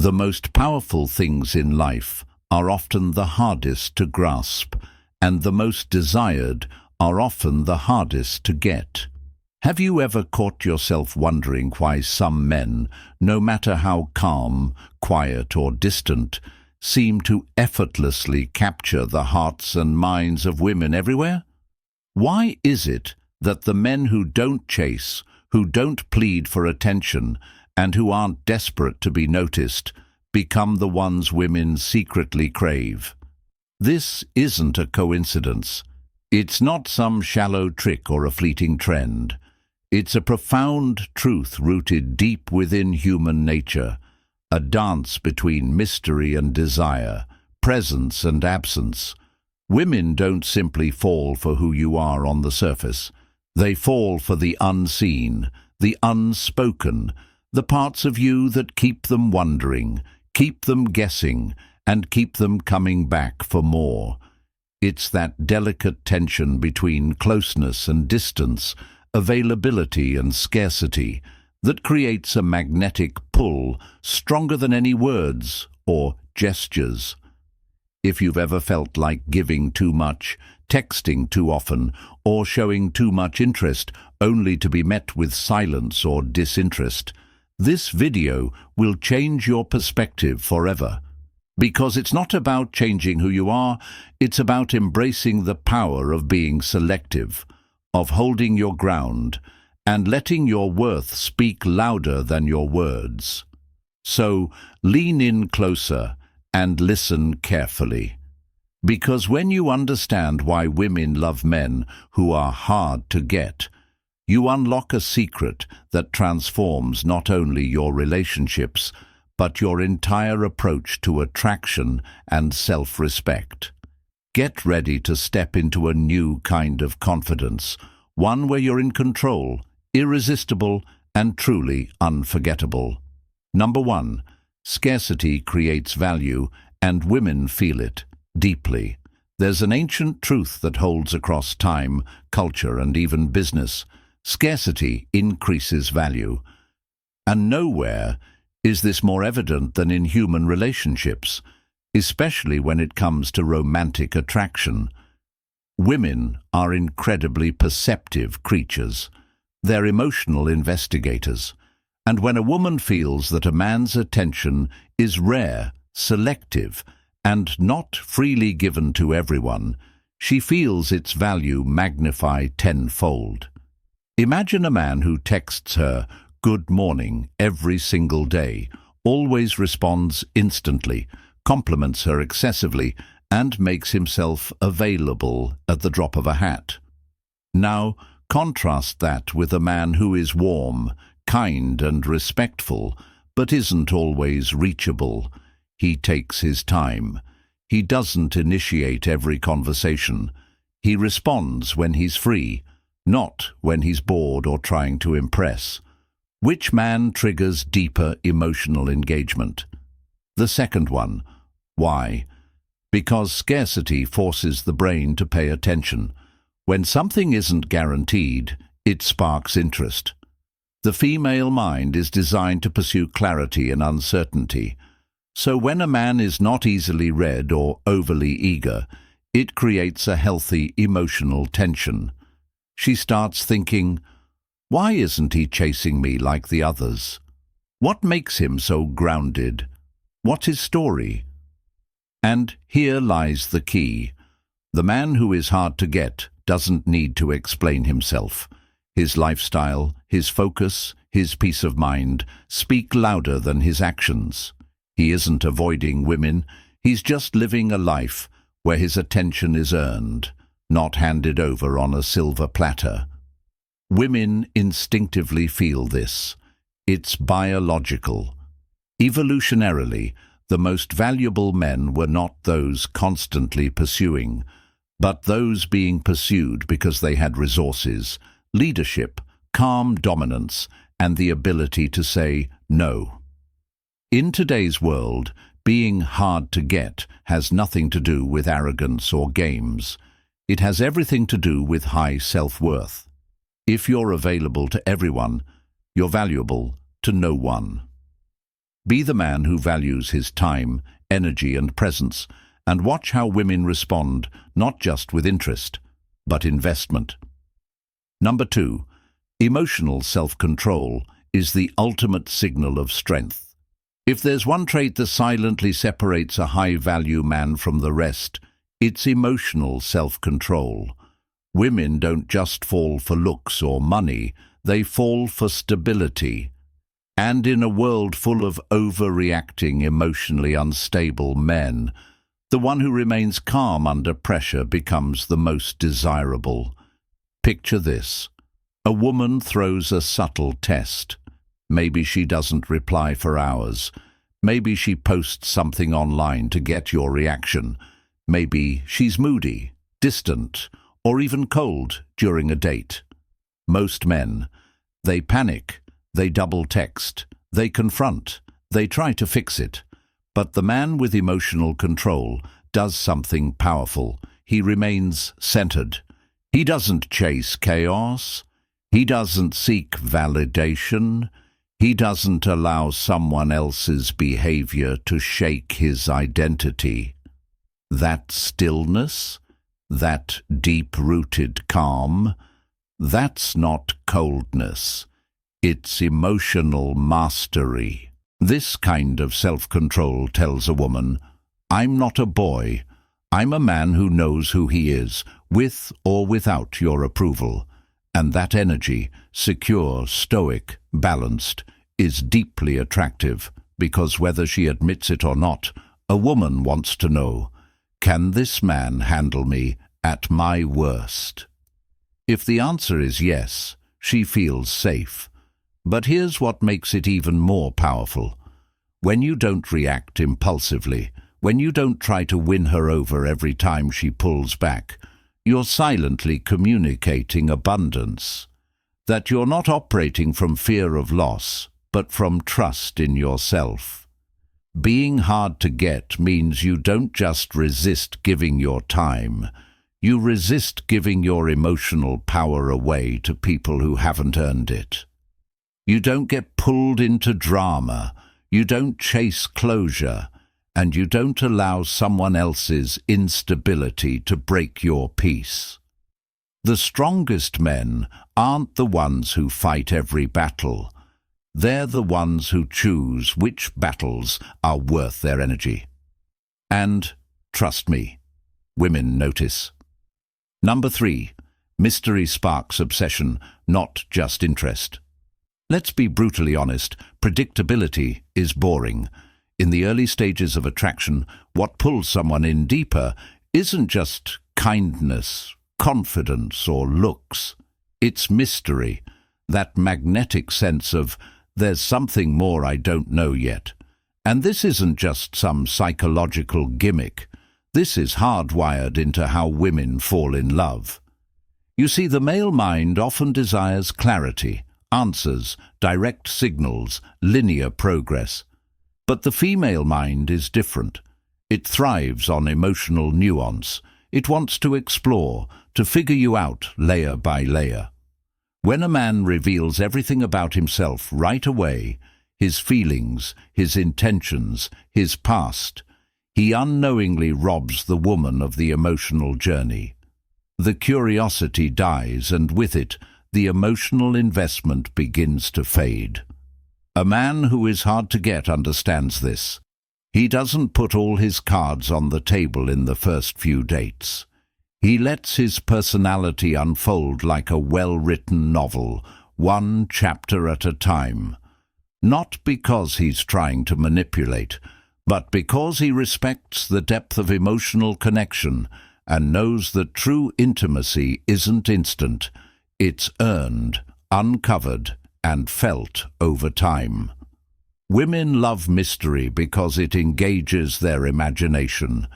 The most powerful things in life are often the hardest to grasp, and the most desired are often the hardest to get. Have you ever caught yourself wondering why some men, no matter how calm, quiet or distant, seem to effortlessly capture the hearts and minds of women everywhere? Why is it that the men who don't chase, who don't plead for attention, and who aren't desperate to be noticed, become the ones women secretly crave? This isn't a coincidence. It's not some shallow trick or a fleeting trend. It's a profound truth rooted deep within human nature, a dance between mystery and desire, presence and absence. Women don't simply fall for who you are on the surface. They fall for the unseen, the unspoken, the parts of you that keep them wondering, keep them guessing, and keep them coming back for more. It's that delicate tension between closeness and distance, availability and scarcity, that creates a magnetic pull stronger than any words or gestures. If you've ever felt like giving too much, texting too often, or showing too much interest only to be met with silence or disinterest, this video will change your perspective forever. Because it's not about changing who you are, it's about embracing the power of being selective, of holding your ground, and letting your worth speak louder than your words. So lean in closer and listen carefully. Because when you understand why women love men who are hard to get, you unlock a secret that transforms not only your relationships, but your entire approach to attraction and self-respect. Get ready to step into a new kind of confidence, one where you're in control, irresistible, and truly unforgettable. Number 1. Scarcity creates value, and women feel it deeply. There's an ancient truth that holds across time, culture, and even business. Scarcity increases value. And nowhere is this more evident than in human relationships, especially when it comes to romantic attraction. Women are incredibly perceptive creatures. They're emotional investigators. And when a woman feels that a man's attention is rare, selective, and not freely given to everyone, she feels its value magnify tenfold. Imagine a man who texts her "Good morning" every single day, always responds instantly, compliments her excessively, and makes himself available at the drop of a hat. Now, contrast that with a man who is warm, kind and respectful, but isn't always reachable. He takes his time. He doesn't initiate every conversation. He responds when he's free, not when he's bored or trying to impress. Which man triggers deeper emotional engagement? The second one. Why? Because scarcity forces the brain to pay attention. When something isn't guaranteed, it sparks interest. The female mind is designed to pursue clarity and uncertainty. So when a man is not easily read or overly eager, it creates a healthy emotional tension. She starts thinking, why isn't he chasing me like the others? What makes him so grounded? What's his story? And here lies the key. The man who is hard to get doesn't need to explain himself. His lifestyle, his focus, his peace of mind speak louder than his actions. He isn't avoiding women, he's just living a life where his attention is earned, not handed over on a silver platter. Women instinctively feel this. It's biological. Evolutionarily, the most valuable men were not those constantly pursuing, but those being pursued because they had resources, leadership, calm dominance, and the ability to say no. In today's world, being hard to get has nothing to do with arrogance or games. It has everything to do with high self-worth. If you're available to everyone, you're valuable to no one. Be the man who values his time, energy and presence, and watch how women respond, not just with interest, but investment. Number 2. Emotional self-control is the ultimate signal of strength. If there's one trait that silently separates a high-value man from the rest, it's emotional self-control. Women don't just fall for looks or money, they fall for stability. And in a world full of overreacting, emotionally unstable men, the one who remains calm under pressure becomes the most desirable. Picture this. A woman throws a subtle test. Maybe she doesn't reply for hours. Maybe she posts something online to get your reaction. Maybe she's moody, distant, or even cold during a date. Most men, they panic, they double text, they confront, they try to fix it. But the man with emotional control does something powerful. He remains centered. He doesn't chase chaos. He doesn't seek validation. He doesn't allow someone else's behavior to shake his identity. That stillness, that deep-rooted calm, that's not coldness. It's emotional mastery. This kind of self-control tells a woman, I'm not a boy. I'm a man who knows who he is, with or without your approval. And that energy, secure, stoic, balanced, is deeply attractive, because whether she admits it or not, a woman wants to know, can this man handle me at my worst? If the answer is yes, she feels safe. But here's what makes it even more powerful. When you don't react impulsively, when you don't try to win her over every time she pulls back, you're silently communicating abundance. That you're not operating from fear of loss, but from trust in yourself. Being hard to get means you don't just resist giving your time, you resist giving your emotional power away to people who haven't earned it. You don't get pulled into drama, you don't chase closure, and you don't allow someone else's instability to break your peace. The strongest men aren't the ones who fight every battle. They're the ones who choose which battles are worth their energy. And, trust me, women notice. Number 3. Mystery sparks obsession, not just interest. Let's be brutally honest, predictability is boring. In the early stages of attraction, what pulls someone in deeper isn't just kindness, confidence, or looks. It's mystery, that magnetic sense of, there's something more I don't know yet. And this isn't just some psychological gimmick. This is hardwired into how women fall in love. You see, the male mind often desires clarity, answers, direct signals, linear progress. But the female mind is different. It thrives on emotional nuance. It wants to explore, to figure you out layer by layer. When a man reveals everything about himself right away, his feelings, his intentions, his past, he unknowingly robs the woman of the emotional journey. The curiosity dies, and with it, the emotional investment begins to fade. A man who is hard to get understands this. He doesn't put all his cards on the table in the first few dates. He lets his personality unfold like a well-written novel, one chapter at a time. Not because he's trying to manipulate, but because he respects the depth of emotional connection and knows that true intimacy isn't instant. It's earned, uncovered, and felt over time. Women love mystery because it engages their imagination.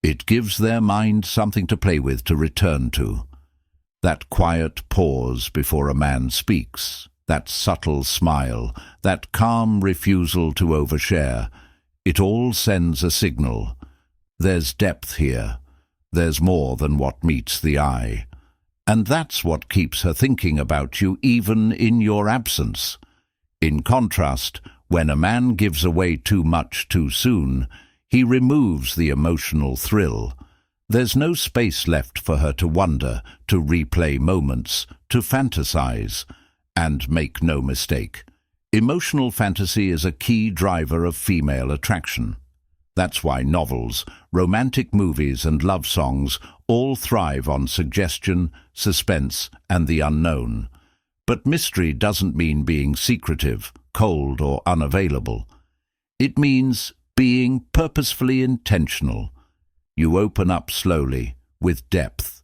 It gives their mind something to play with, to return to. That quiet pause before a man speaks, that subtle smile, that calm refusal to overshare, it all sends a signal. There's depth here. There's more than what meets the eye. And that's what keeps her thinking about you even in your absence. In contrast, When a man gives away too much too soon, he removes the emotional thrill. There's no space left for her to wonder, to replay moments, to fantasize. And make no mistake, emotional fantasy is a key driver of female attraction. That's why novels, romantic movies and love songs all thrive on suggestion, suspense, and the unknown. But mystery doesn't mean being secretive, cold, or unavailable. It means being purposefully intentional. You open up slowly, with depth.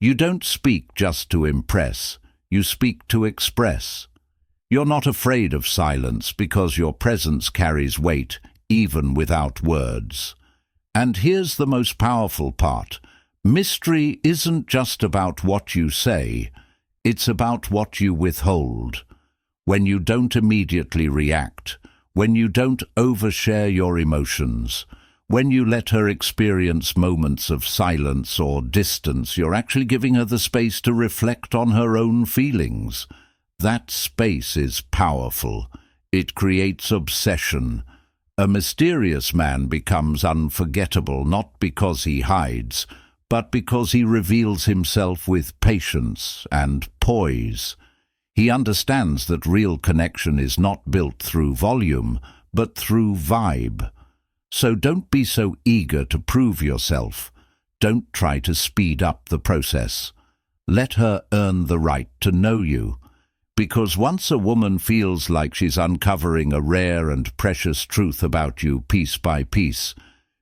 You don't speak just to impress, you speak to express. You're not afraid of silence because your presence carries weight, even without words. And here's the most powerful part. Mystery isn't just about what you say, it's about what you withhold. When you don't immediately react, when you don't overshare your emotions, when you let her experience moments of silence or distance, you're actually giving her the space to reflect on her own feelings. That space is powerful. It creates obsession. A mysterious man becomes unforgettable not because he hides, but because he reveals himself with patience and poise. He understands that real connection is not built through volume, but through vibe. So don't be so eager to prove yourself. Don't try to speed up the process. Let her earn the right to know you. Because once a woman feels like she's uncovering a rare and precious truth about you piece by piece,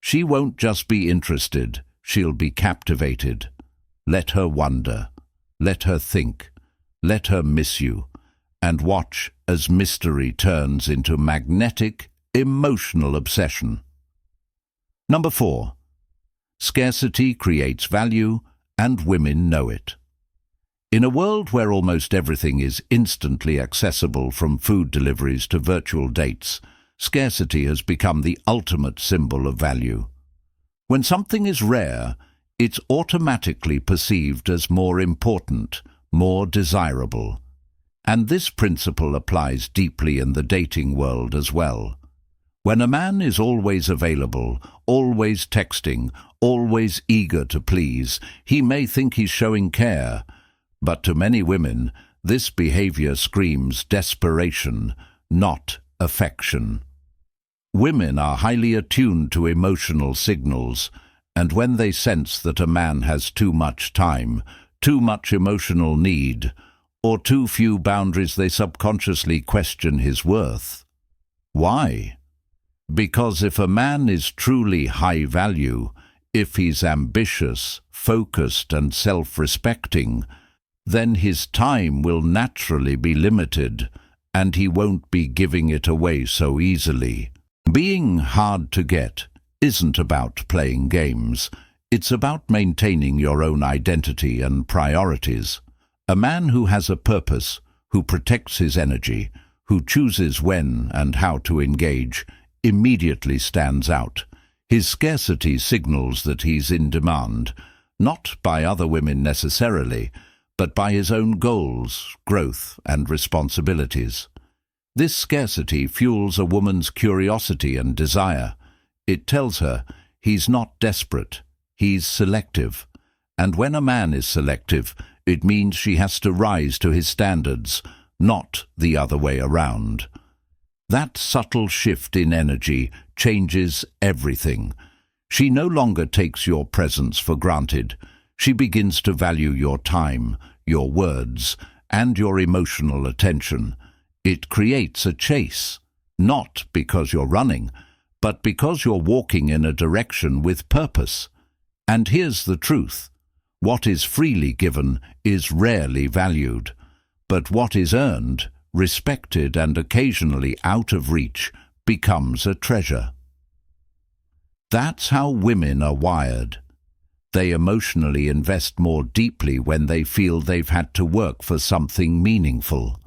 she won't just be interested, she'll be captivated. Let her wonder. Let her think. Let her miss you. And watch as mystery turns into magnetic, emotional obsession. Number 4. Scarcity creates value, and women know it. In a world where almost everything is instantly accessible, from food deliveries to virtual dates, scarcity has become the ultimate symbol of value. When something is rare, it's automatically perceived as more important, more desirable. And this principle applies deeply in the dating world as well. When a man is always available, always texting, always eager to please, he may think he's showing care. But to many women, this behavior screams desperation, not affection. Women are highly attuned to emotional signals, and when they sense that a man has too much time, too much emotional need, or too few boundaries, they subconsciously question his worth. Why? Because if a man is truly high value, if he's ambitious, focused, and self-respecting, then his time will naturally be limited, and he won't be giving it away so easily. Being hard to get isn't about playing games. It's about maintaining your own identity and priorities. A man who has a purpose, who protects his energy, who chooses when and how to engage, immediately stands out. His scarcity signals that he's in demand, not by other women necessarily, but by his own goals, growth, and responsibilities. This scarcity fuels a woman's curiosity and desire. It tells her he's not desperate, he's selective. And when a man is selective, it means she has to rise to his standards, not the other way around. That subtle shift in energy changes everything. She no longer takes your presence for granted. She begins to value your time, your words, and your emotional attention. It creates a chase, not because you're running, but because you're walking in a direction with purpose. And here's the truth. What is freely given is rarely valued, but what is earned, respected, and occasionally out of reach becomes a treasure. That's how women are wired. They emotionally invest more deeply when they feel they've had to work for something meaningful.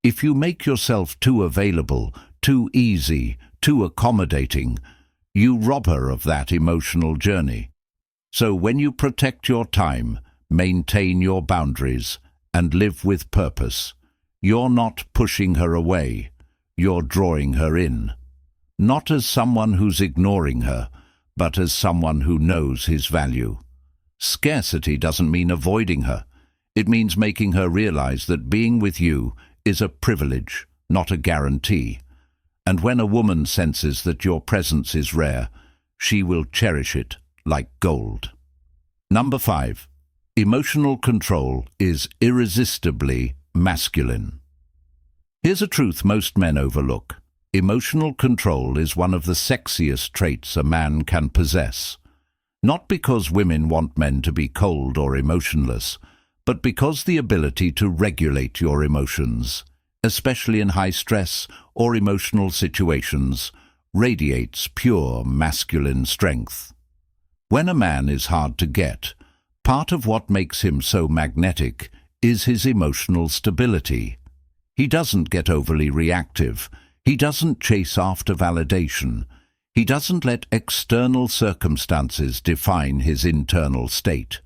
If you make yourself too available, too easy, too accommodating, you rob her of that emotional journey. So when you protect your time, maintain your boundaries, and live with purpose, you're not pushing her away. you're drawing her in. Not as someone who's ignoring her, but as someone who knows his value. Scarcity doesn't mean avoiding her. It means making her realize that being with you is a privilege, not a guarantee. And when a woman senses that your presence is rare, she will cherish it like gold. Number 5. Emotional control is irresistibly masculine. Here's a truth most men overlook. Emotional control is one of the sexiest traits a man can possess. Not because women want men to be cold or emotionless, but because the ability to regulate your emotions, especially in high stress or emotional situations, radiates pure masculine strength. When a man is hard to get, part of what makes him so magnetic is his emotional stability. He doesn't get overly reactive. He doesn't chase after validation. He doesn't let external circumstances define his internal state.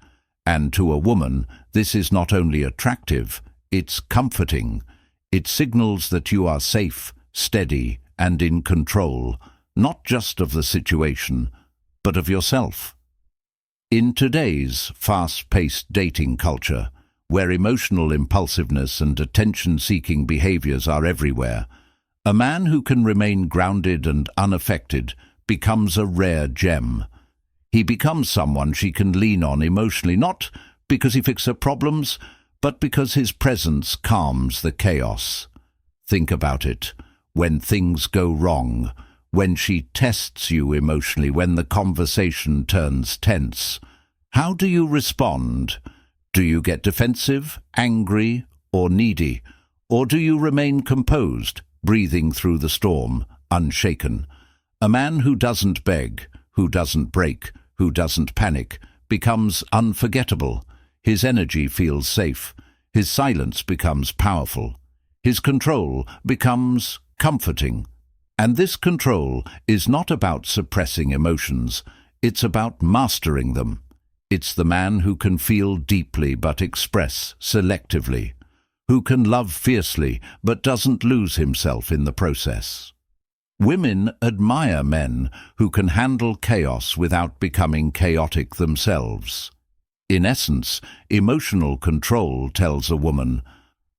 And to a woman, this is not only attractive, it's comforting. It signals that you are safe, steady, and in control, not just of the situation, but of yourself. In today's fast-paced dating culture, where emotional impulsiveness and attention-seeking behaviors are everywhere, a man who can remain grounded and unaffected becomes a rare gem. He becomes someone she can lean on emotionally, not because he fixes her problems, but because his presence calms the chaos. Think about it. When things go wrong, when she tests you emotionally, when the conversation turns tense, how do you respond? Do you get defensive, angry, or needy? Or do you remain composed, breathing through the storm, unshaken? A man who doesn't beg, who doesn't break, who doesn't panic, becomes unforgettable. His energy feels safe. His silence becomes powerful. His control becomes comforting. And this control is not about suppressing emotions. It's about mastering them. It's the man who can feel deeply but express selectively, who can love fiercely but doesn't lose himself in the process. Women admire men who can handle chaos without becoming chaotic themselves. In essence, emotional control tells a woman,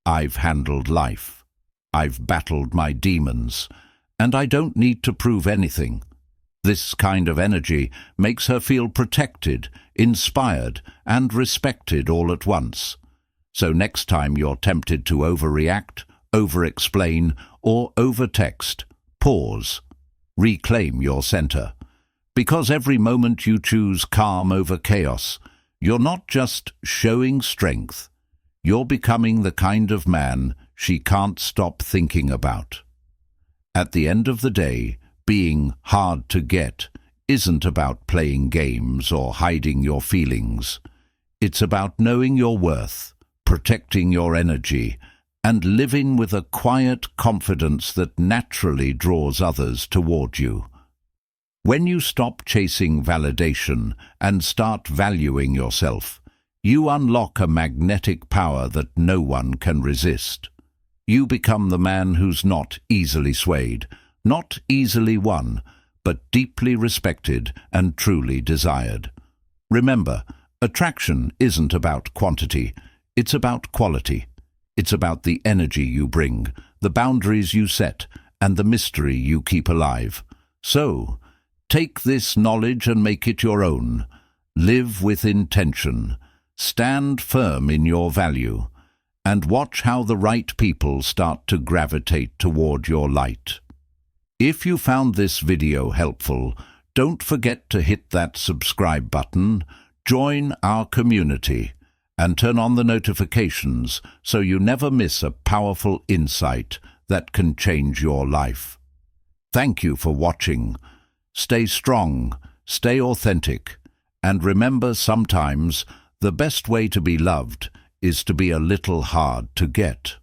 I've handled life, I've battled my demons, and I don't need to prove anything. This kind of energy makes her feel protected, inspired, and respected all at once. So next time you're tempted to overreact, over-explain, or over-text, pause. Reclaim your center. Because every moment you choose calm over chaos, you're not just showing strength. You're becoming the kind of man she can't stop thinking about. At the end of the day, being hard to get isn't about playing games or hiding your feelings. It's about knowing your worth, protecting your energy, and living with a quiet confidence that naturally draws others toward you. When you stop chasing validation and start valuing yourself, you unlock a magnetic power that no one can resist. You become the man who's not easily swayed, not easily won, but deeply respected and truly desired. Remember, attraction isn't about quantity, it's about quality. It's about the energy you bring, the boundaries you set, and the mystery you keep alive. So, take this knowledge and make it your own. Live with intention. Stand firm in your value. And watch how the right people start to gravitate toward your light. If you found this video helpful, don't forget to hit that subscribe button, join our community, and turn on the notifications so you never miss a powerful insight that can change your life. Thank you for watching. Stay strong, stay authentic, and remember, sometimes the best way to be loved is to be a little hard to get.